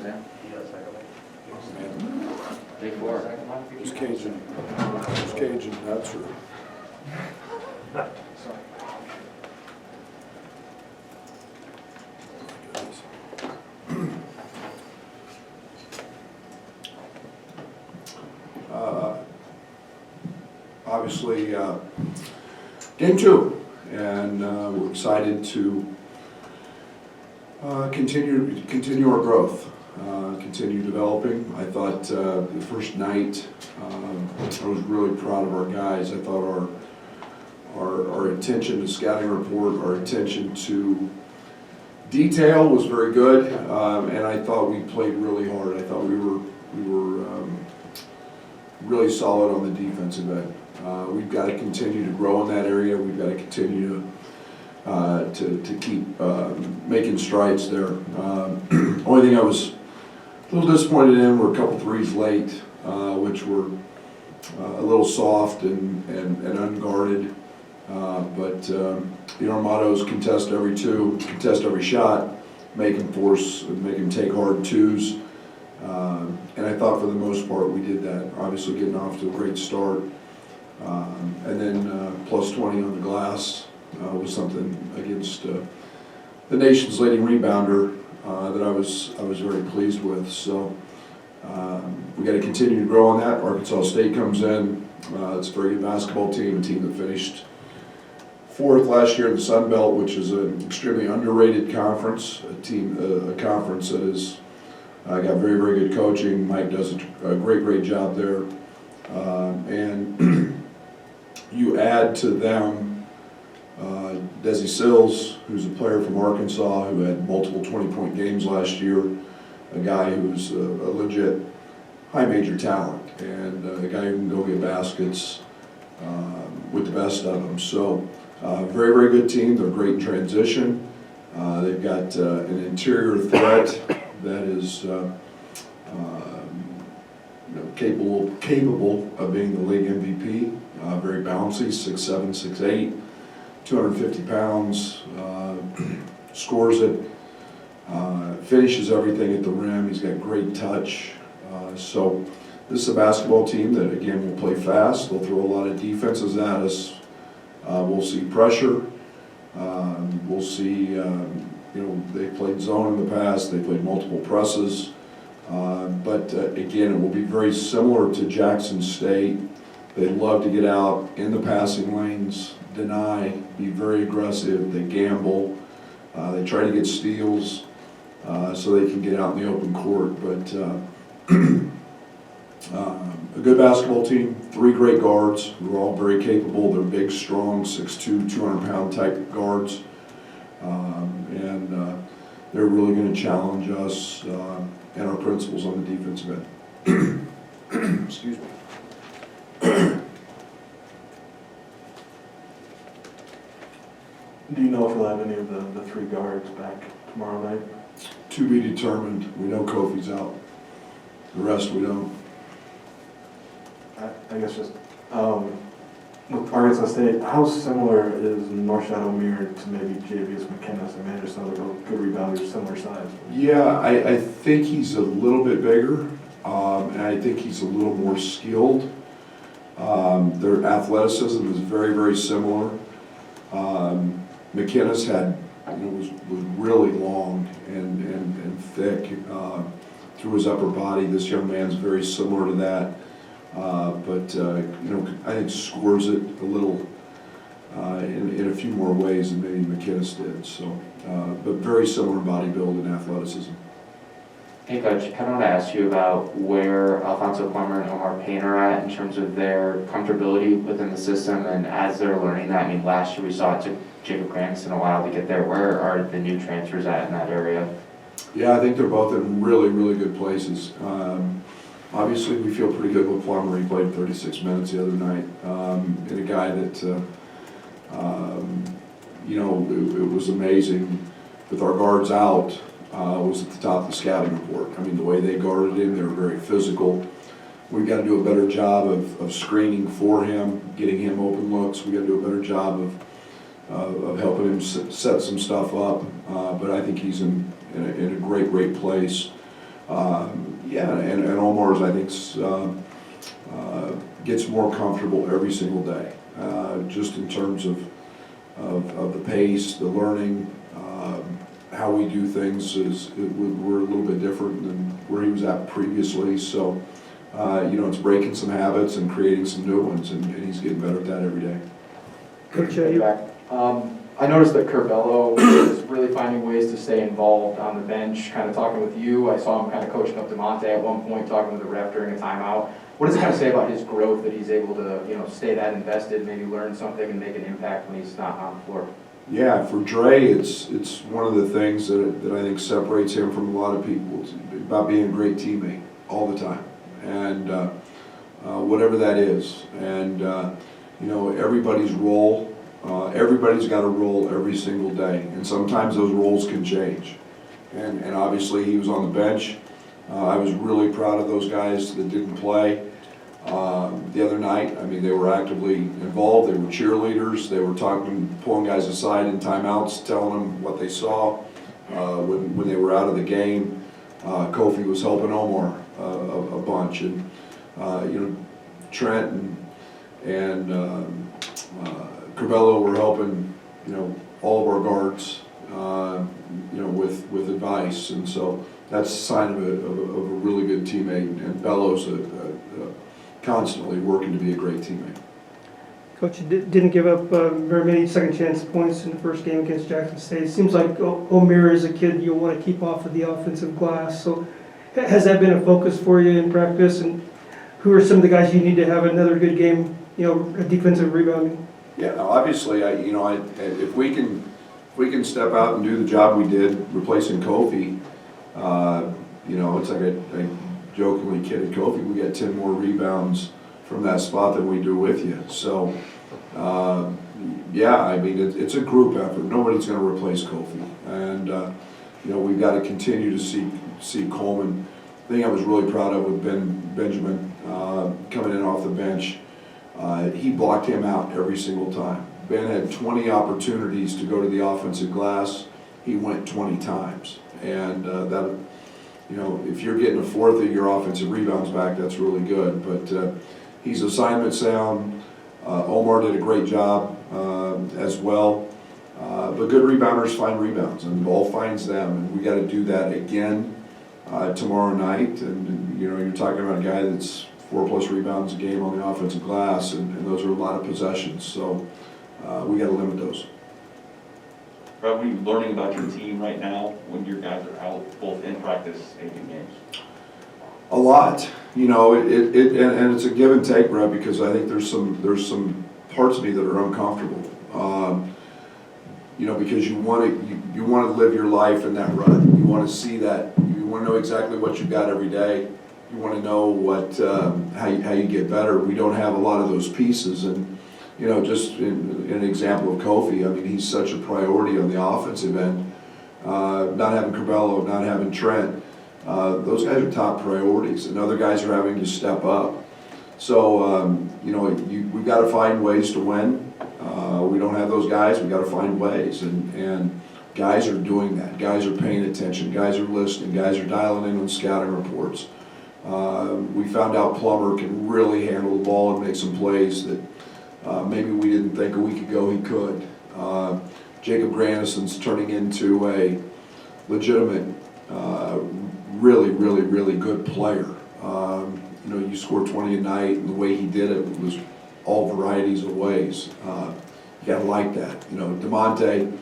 Sam? Man, Big four. those Cajun nuts are. Obviously, game two, and we're excited to continue our growth, continue developing. I thought the first night, I was really proud of our guys. I thought our attention to scouting report, our attention to detail was very good, and I thought we played really hard. I thought we were really solid on the defensive end. We've got to continue to grow in that area. We've got to continue to keep making strides there. Only thing I was a little disappointed in were a couple threes late, which were a little soft and unguarded. But our motto is contest every two, contest every shot, make them take hard twos. And I thought for the most part we did that. Obviously getting off to a great start. And then plus 20 on the glass was something against the nation's leading rebounder that I was very pleased with. So we got to continue to grow on that. Arkansas State comes in. It's a very good basketball team, a team that finished fourth last year in the Sun Belt, which is an extremely underrated conference, a conference that is got very, very good coaching. Mike does a great job there. And you add to them Desi Sills, who's a player from Arkansas who had multiple 20-point games last year, a guy who's a legit high major talent, and a guy who can go get baskets with the best of them. So very, very good team. They're great in transition. They've got an interior threat that is capable of being the league MVP. Very bouncy, 6'7", 6'8", 250 pounds, scores it, finishes everything at the rim. He's got great touch. So this is a basketball team that, again, will play fast. They'll throw a lot of defenses at us. We'll see pressure. We'll see, they played zone in the past. They played multiple presses. But again, it will be very similar to Jackson State. They love to get out in the passing lanes, deny, be very aggressive. They gamble. They try to get steals so they can get out in the open court. But a good basketball team, three great guards who are all very capable. They're big, strong, 6'2", 200-pound type guards. And they're really going to challenge us and our principals on the defensive end. Excuse me. Do you know if we'll have any of the three guards back tomorrow night? To be determined. We know Kofi's out. The rest we don't. I guess just with Arkansas State, how similar is North Shadow Mirror to maybe JVS McKinnis? I mean, I just know they're both good rebounders, similar size. Yeah, I think he's a little bit bigger, and I think he's a little more skilled. Their athleticism is very, very similar. McKinnis was really long and thick through his upper body. This young man's very similar to that. But I think scores it a little in a few more ways than maybe McKinnis did. So, but very similar body build and athleticism. Hey Coach, I kind of want to ask you about where Alfonso Plummer and Omar Payne are at in terms of their comfortability within the system, and as they're learning that. I mean, last year we saw it took Jacob Grandison a while to get there. Where are the new transfers at in that area? Yeah, I think they're both in really, really good places. Obviously, we feel pretty good with Plummer. He played 36 minutes the other night. And a guy that, it was amazing with our guards out, was at the top of the scouting report. I mean, the way they guarded him, they were very physical. We've got to do a better job of screening for him, getting him open looks. We've got to do a better job of helping him set some stuff up. But I think he's in a great place. Yeah, and Omar's, I think, gets more comfortable every single day, just in terms of the pace, the learning, how we do things we're a little bit different than where he was at previously. So, it's breaking some habits and creating some new ones, and he's getting better at that every day. Coach, I noticed that Curbelo is really finding ways to stay involved on the bench, kind of talking with you. I saw him kind of coaching up DeMonte at one point, talking with the ref during a timeout. What does it kind of say about his growth that he's able to, stay that invested, maybe learn something and make an impact when he's not on the floor? Yeah, for Dre, it's one of the things that I think separates him from a lot of people. It's about being a great teammate all the time, and whatever that is. And everybody's role. Everybody's got a role every single day, and sometimes those roles can change. And obviously he was on the bench. I was really proud of those guys that didn't play the other night. I mean, they were actively involved. They were cheerleaders. They were pulling guys aside in timeouts, telling them what they saw when they were out of the game. Kofi was helping Omar a bunch, and Trent and Curbelo were helping, all of our guards, with advice, and so that's a sign of a really good teammate. And Bello's constantly working to be a great teammate. Coach, you didn't give up very many second chance points in the first game against Jackson State. It seems like Omer is a kid you'll want to keep off of the offensive glass. So has that been a focus for you in practice? And who are some of the guys you need to have another good game, defensive rebounding? Yeah, obviously, if we can step out and do the job we did replacing Kofi, it's like I jokingly kidded Kofi, we got 10 more rebounds from that spot than we do with you. So, it's a group effort. Nobody's going to replace Kofi, and we've got to continue to see Coleman. The thing I was really proud of with Benjamin coming in off the bench. He blocked him out every single time. Ben had 20 opportunities to go to the offensive glass. He went 20 times. And if you're getting a fourth of your offensive rebounds back, that's really good. But he's assignment sound. Omar did a great job as well. But good rebounders find rebounds, and the ball finds them. And we got to do that again tomorrow night. And you're talking about a guy that's 4+ rebounds a game on the offensive glass, and those are a lot of possessions. So we got to limit those. Brad, what are you learning about your team right now when your guys are out, both in practice and in games? A lot, and it's a give and take, Brad, because I think there's some parts of me that are uncomfortable. Because you want to live your life in that rut. You want to see that. You want to know exactly what you've got every day. You want to know how you get better. We don't have a lot of those pieces, and just in an example of Kofi, I mean, he's such a priority on the offensive end. Not having Curbelo, not having Trent, those guys are top priorities, and other guys are having to step up. So we've got to find ways to win. We don't have those guys. We've got to find ways, and guys are doing that. Guys are paying attention. Guys are listening. Guys are dialing in on scouting reports. We found out Plummer can really handle the ball and make some plays that maybe we didn't think a week ago he could. Jacob Grandison's turning into a legitimate, really, really, really good player. You score 20 a night, and the way he did it was all varieties of ways. You gotta like that. DeMonte,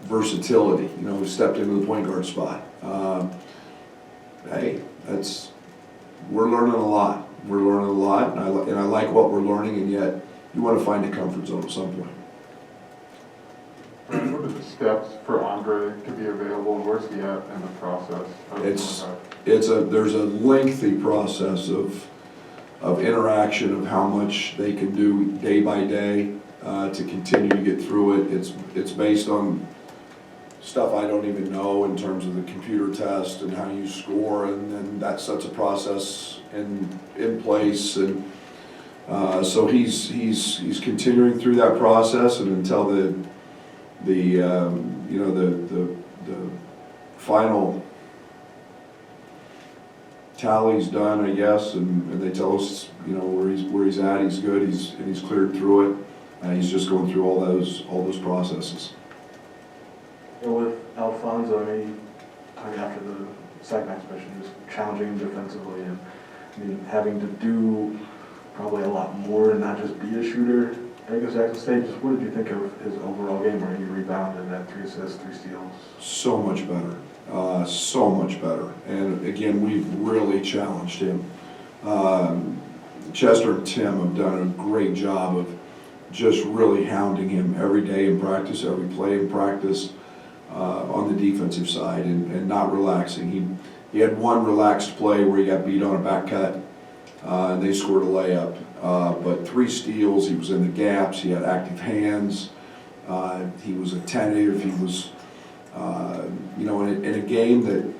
versatility. Who stepped into the point guard spot. Hey, we're learning a lot. We're learning a lot, and I like what we're learning, and yet you want to find a comfort zone at some point. What are the steps for Andre to be available, and where's he at in the process? There's a lengthy process of interaction of how much they can do day by day to continue to get through it. It's based on stuff I don't even know in terms of the computer test and how you score, and then that sets a process in place, and so he's continuing through that process, and until the final tally's done, I guess, and they tell us, you know, where he's at, he's good, he's cleared through it. He's just going through all those processes. With Alfonso, I mean, talking after the second exhibition, just challenging him defensively and I mean, having to do probably a lot more and not just be a shooter against Jackson State. Just what did you think of his overall game where he rebounded at 3 assists, 3 steals? So much better. So much better. And again, we've really challenged him. Chester and Tim have done a great job of just really hounding him every day in practice, every play in practice, on the defensive side and not relaxing. He had one relaxed play where he got beat on a back cut, and they scored a layup. But 3 steals, he was in the gaps, he had active hands, he was attentive, he was, you know, in a game that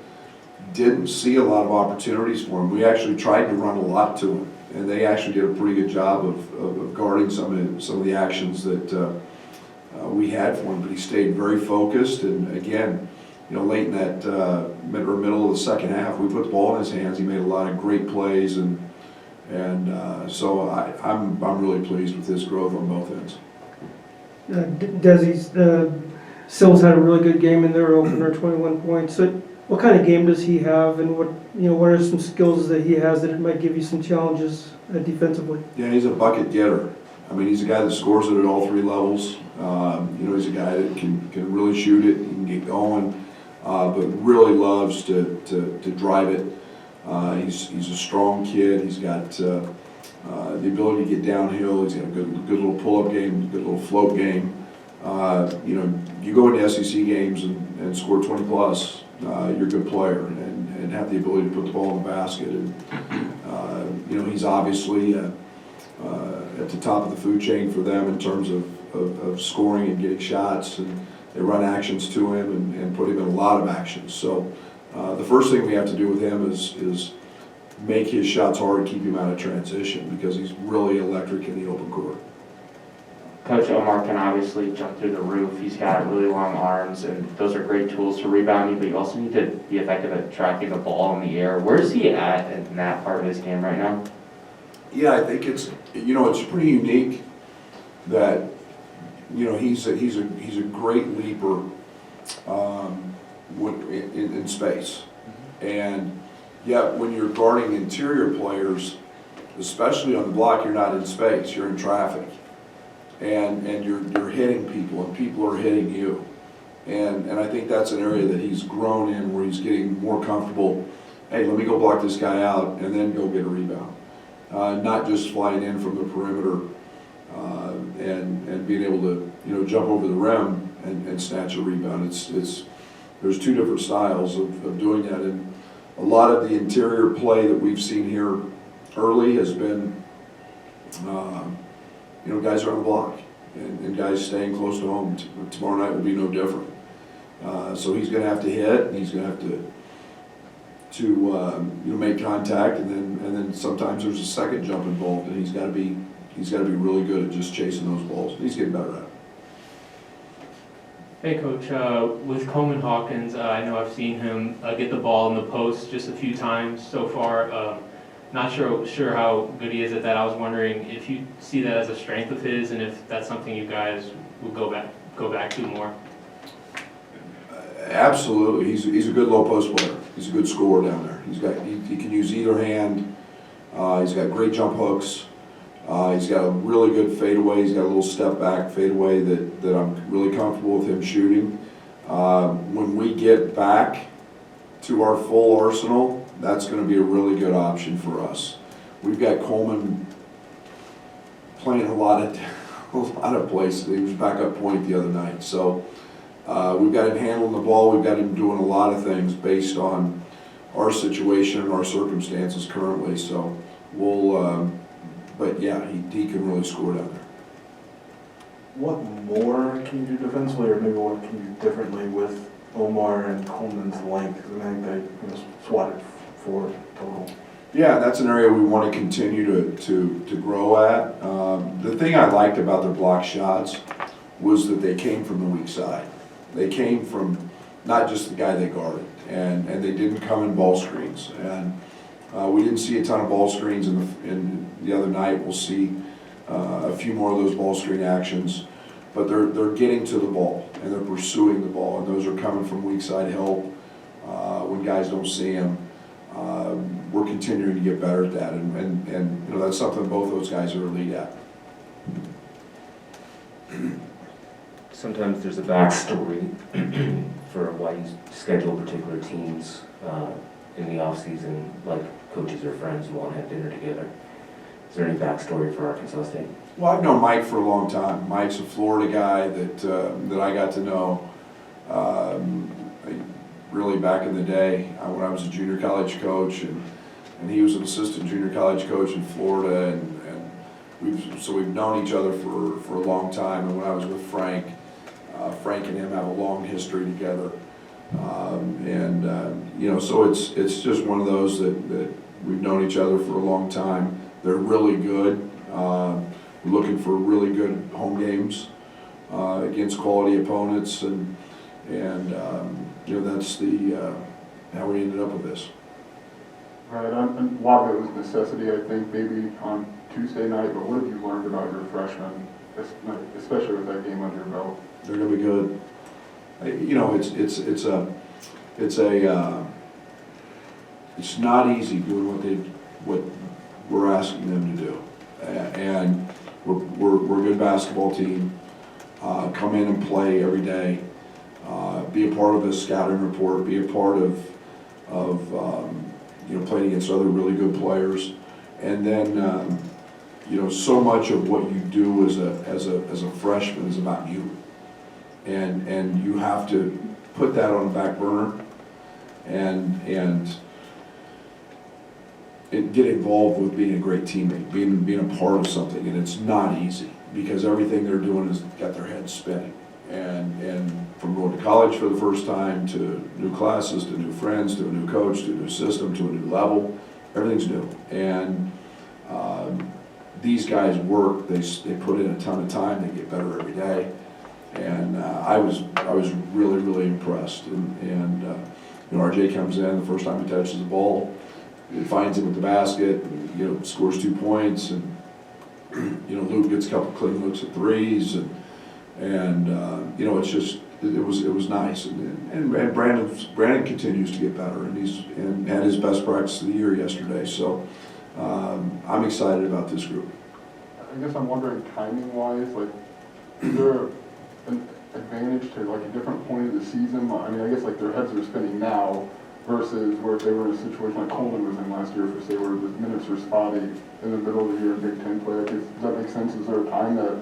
didn't see a lot of opportunities for him. We actually tried to run a lot to him, and they actually did a pretty good job of guarding some of the actions that we had for him. But he stayed very focused, and again, you know, late in that middle of the second half, we put the ball in his hands. He made a lot of great plays, and so I'm really pleased with his growth on both ends. Desi's, Sills had a really good game in their opener, 21 points. So what kind of game does he have, and what are some skills that he has that it might give you some challenges defensively? Yeah, he's a bucket getter. I mean, he's a guy that scores it at all 3 levels. You know, he's a guy that can really shoot it, he can get going, but really loves to drive it. He's a strong kid. He's got the ability to get downhill. He's got a good little pull-up game, good little float game. You know, you go into SEC games and score 20 plus, you're a good player and have the ability to put the ball in the basket. And you know, he's obviously at the top of the food chain for them in terms of scoring and getting shots, and they run actions to him and put him in a lot of actions. So the first thing we have to do with him is make his shots hard, keep him out of transition, because he's really electric in the open court. Coach, Omar can obviously jump through the roof. He's got really long arms, and those are great tools for rebounding, but you also need to be effective at tracking the ball in the air. Where's he at in that part of his game right now? Yeah, I think it's, you know, it's pretty unique that, you know, he's a great leaper in space. And yet when you're guarding interior players, especially on the block, you're not in space, you're in traffic. And you're hitting people, and people are hitting you. And I think that's an area that he's grown in, where he's getting more comfortable. Hey, let me go block this guy out and then go get a rebound. Not just flying in from the perimeter and being able to, you know, jump over the rim and snatch a rebound. There's 2 different styles of doing that, and a lot of the interior play that we've seen here early has been, you know, guys are on the block and guys staying close to home. Tomorrow night will be no different. So he's going to have to hit, and he's going to have to you know, make contact, and then sometimes there's a second jump involved, and he's got to be really good at just chasing those balls. He's getting better at it. Hey Coach, with Coleman Hawkins, I know I've seen him get the ball in the post just a few times so far. Not sure how good he is at that. I was wondering if you see that as a strength of his, and if that's something you guys will go back to more. Absolutely, he's a good low post player. He's a good scorer down there. He can use either hand. He's got great jump hooks. He's got a really good fadeaway. He's got a little step back fadeaway that I'm really comfortable with him shooting. When we get back to our full arsenal, that's going to be a really good option for us. We've got Coleman playing a lot of places. He was backup point the other night, so we've got him handling the ball. We've got him doing a lot of things based on our situation and our circumstances currently. So we'll, but yeah, he can really score down there. What more can you do defensively, or maybe what can you do differently with Omar and Coleman's length? I think they swatted 4 total. Yeah, that's an area we want to continue to grow at. The thing I liked about their block shots was that they came from the weak side. They came from not just the guy they guarded, and they didn't come in ball screens. And We didn't see a ton of ball screens in the other night. We'll see a few more of those ball screen actions. But they're getting to the ball, and they're pursuing the ball, and those are coming from weak side help when guys don't see them. We're continuing to get better at that, and you know, that's something both those guys are elite at. Sometimes there's a backstory for why you schedule particular teams in the off-season, like coaches or friends who want to have dinner together. Is there any backstory for Arkansas State? Well, I've known Mike for a long time. Mike's a Florida guy that I got to know really back in the day when I was a junior college coach, and he was an assistant junior college coach in Florida, and we've known each other for a long time. And when I was with Frank, Frank and him have a long history together, you know, so it's just one of those that we've known each other for a long time. They're really good. We're looking for really good home games against quality opponents, and you know, that's how we ended up with this. Right, and a lot of it was necessity, I think, maybe on Tuesday night, but what have you learned about your freshmen, especially with that game under your belt? They're going to be good. You know, it's not easy doing what we're asking them to do, and we're a good basketball team. Come in and play every day. Be a part of the scouting report. Be a part of you know, playing against other really good players, and then you know, so much of what you do as a freshman is about you, and you have to put that on the back burner and get involved with being a great teammate, being a part of something, and it's not easy because everything they're doing has got their heads spinning, and from going to college for the first time to new classes, to new friends, to a new coach, to a new system, to a new level, everything's new, and these guys work. They put in a ton of time. They get better every day, and I was really impressed. And you know, RJ comes in the first time he touches the ball, he finds him at the basket, and, you know, scores 2 points, and you know, Luke gets a couple clean looks at threes, and you know, it was nice, and Brandon continues to get better, and had his best practice of the year yesterday. So I'm excited about this group. I guess I'm wondering, timing-wise, like, is there an advantage to like a different point of the season? I mean, I guess like their heads are spinning now versus where if they were in a situation like Coleman was in last year, for say where the minutes are spotty in the middle of the year in Big Ten play. Like, does that make sense? Is there a time that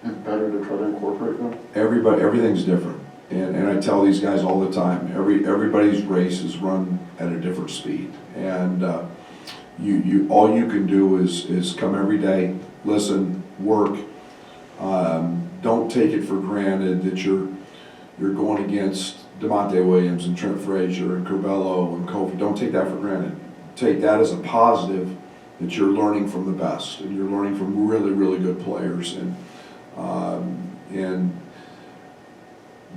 is better to try to incorporate them? Everything's different, and I tell these guys all the time. Everybody's race is run at a different speed, and you all you can do is come every day, listen, work. Don't take it for granted that you're going against DeMonte Williams and Trent Frazier and Curbelo and Kofi. Don't take that for granted. Take that as a positive, that you're learning from the best, and you're learning from really good players, and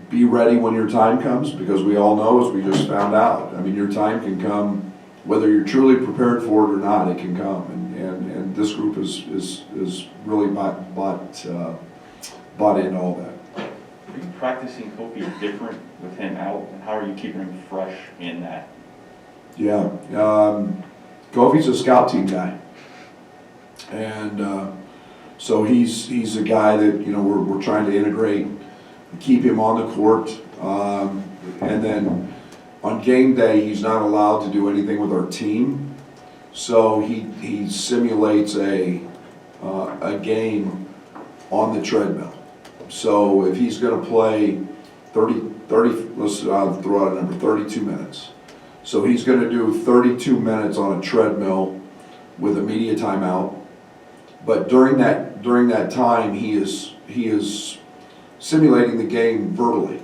be ready when your time comes, because we all know, as we just found out, I mean, your time can come whether you're truly prepared for it or not. It can come, and this group is really bought into all that. Are you practicing Kofi different with him out, and how are you keeping him fresh in that? Yeah, Kofi's a scout team guy, and so he's a guy that, you know, we're trying to integrate, keep him on the court, and then on game day he's not allowed to do anything with our team, so he simulates a game on the treadmill. So if he's going to play 30, let's throw out a number, 32 minutes. So he's going to do 32 minutes on a treadmill with a media timeout. But during that time, he is simulating the game verbally,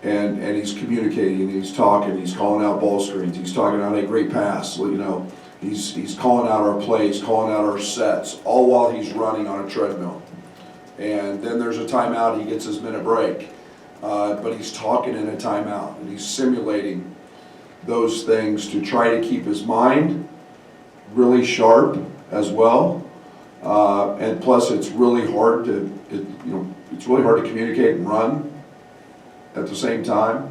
and he's communicating, he's talking, he's calling out ball screens, he's talking out a great pass. You know, he's calling out our plays, calling out our sets, all while he's running on a treadmill. And then there's a timeout, he gets his minute break, but he's talking in a timeout, and he's simulating those things to try to keep his mind really sharp as well. And plus, it's really hard it's really hard to communicate and run at the same time.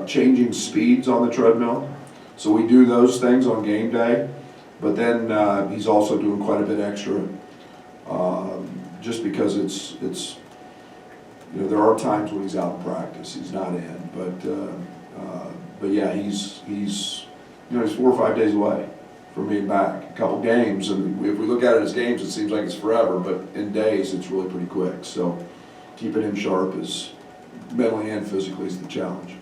Changing speeds on the treadmill. So we do those things on game day, but then he's also doing quite a bit extra, just because it's there are times when he's out in practice, he's not in, but yeah, he's 4 or 5 days away from being back. A couple games, and if we look at it as games, it seems like it's forever, but in days, it's really pretty quick. So keeping him sharp is mentally and physically is the challenge.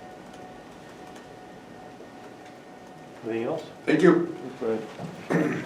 Anything else? Thank you. Right.